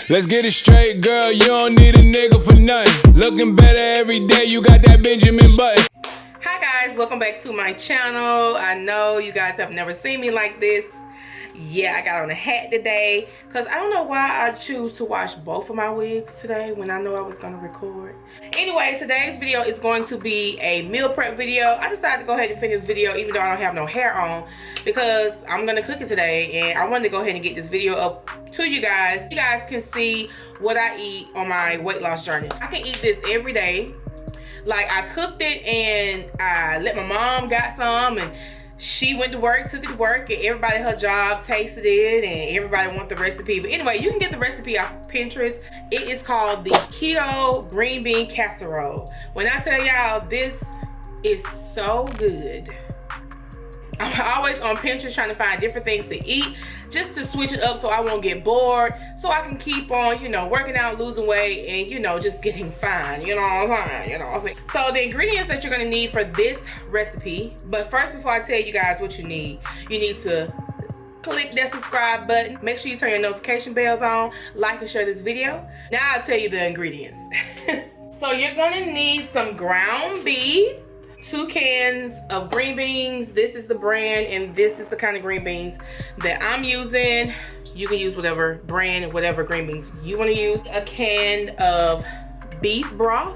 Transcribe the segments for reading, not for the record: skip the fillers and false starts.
Let's get it straight, girl, you don't need a nigga for nothing. Looking better every day, you got that Benjamin Button. Hi guys, welcome back to my channel. I know you guys have never seen me like this. Yeah, I got on a hat today because I don't know why I choose to wash both of my wigs today when I know I was going to record. Anyway, today's video is going to be a meal prep video. I decided to go ahead and finish this video even though I don't have no hair on because I'm going to cook it today, and I wanted to go ahead and get this video up to you guys. You guys can see what I eat on my weight loss journey. I can eat this every day. Like, I cooked it and I let my mom got some, and she went to work, took it to work, and everybody at her job tasted it, and everybody want the recipe. But anyway, you can get the recipe off Pinterest. It is called the Keto green bean casserole. When I tell y'all, this is so good. I'm always on Pinterest trying to find different things to eat just to switch it up so I won't get bored, so I can keep on, you know, working out, losing weight, and, you know, just getting fine, you know what I'm saying, you know what I'm saying. So the ingredients that you're gonna need for this recipe, but first, before I tell you guys what you need to click that subscribe button, make sure you turn your notification bells on, like and share this video. Now I'll tell you the ingredients. So you're gonna need some ground beef, 2 cans of green beans. This is the brand, and this is the kind of green beans that I'm using. You can use whatever brand and whatever green beans you want to use. A can of beef broth,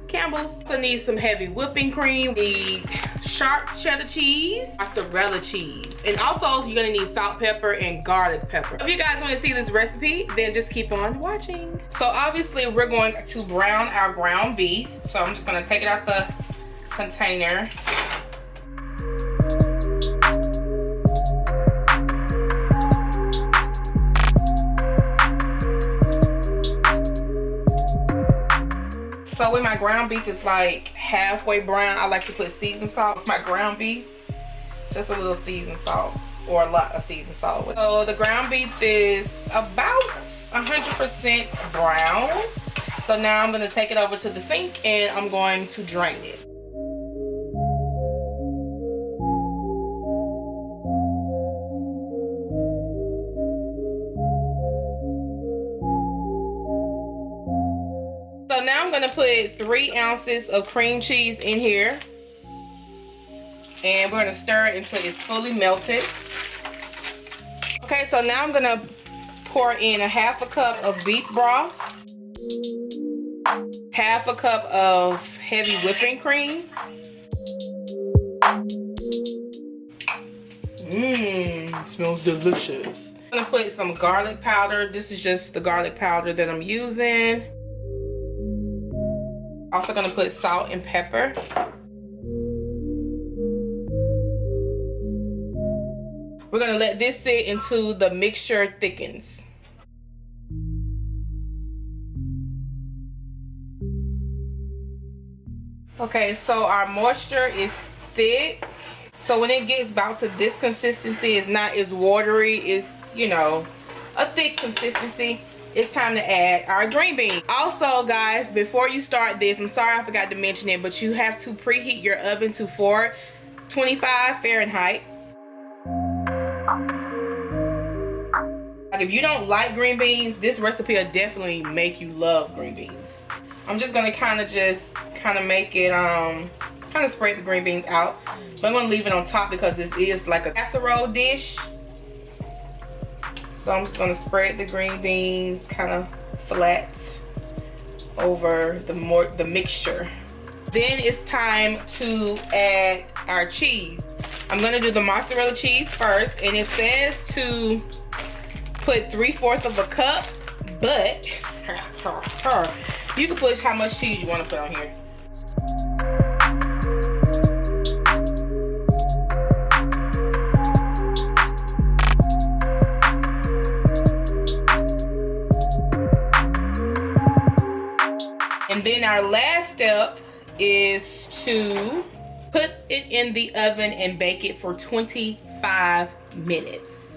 Campbell's. Also need some heavy whipping cream, need sharp cheddar cheese, mozzarella cheese, and also you're gonna need salt, pepper, and garlic pepper. If you guys want to see this recipe, then just keep on watching. So obviously we're going to brown our ground beef. So I'm just gonna take it out the container. So when my ground beef is like halfway brown, I like to put seasoned salt with my ground beef. Just a little seasoned salt, or a lot of seasoned salt. So the ground beef is about 100% brown. So now I'm gonna take it over to the sink and I'm going to drain it. So now I'm gonna put 3 ounces of cream cheese in here, and we're gonna stir it until it's fully melted. Okay, so now I'm gonna pour in a ½ cup of beef broth, ½ cup of heavy whipping cream. Mmm, smells delicious. I'm gonna put some garlic powder. This is just the garlic powder that I'm using. Also gonna put salt and pepper. We're gonna let this sit until the mixture thickens. Okay, so our moisture is thick. So when it gets about to this consistency, it's not as watery, it's, you know, a thick consistency. It's time to add our green beans. Also, guys, before you start this, I'm sorry I forgot to mention it, but you have to preheat your oven to 425 Fahrenheit. Like, if you don't like green beans, this recipe will definitely make you love green beans. I'm just gonna kind of make it, kind of spread the green beans out. But I'm gonna leave it on top because this is like a casserole dish. So I'm just gonna spread the green beans kind of flat over the mixture. Then it's time to add our cheese. I'm gonna do the mozzarella cheese first, and it says to put 3/4 of a cup, but you can put how much cheese you want to put on here. And then our last step is to put it in the oven and bake it for 25 minutes.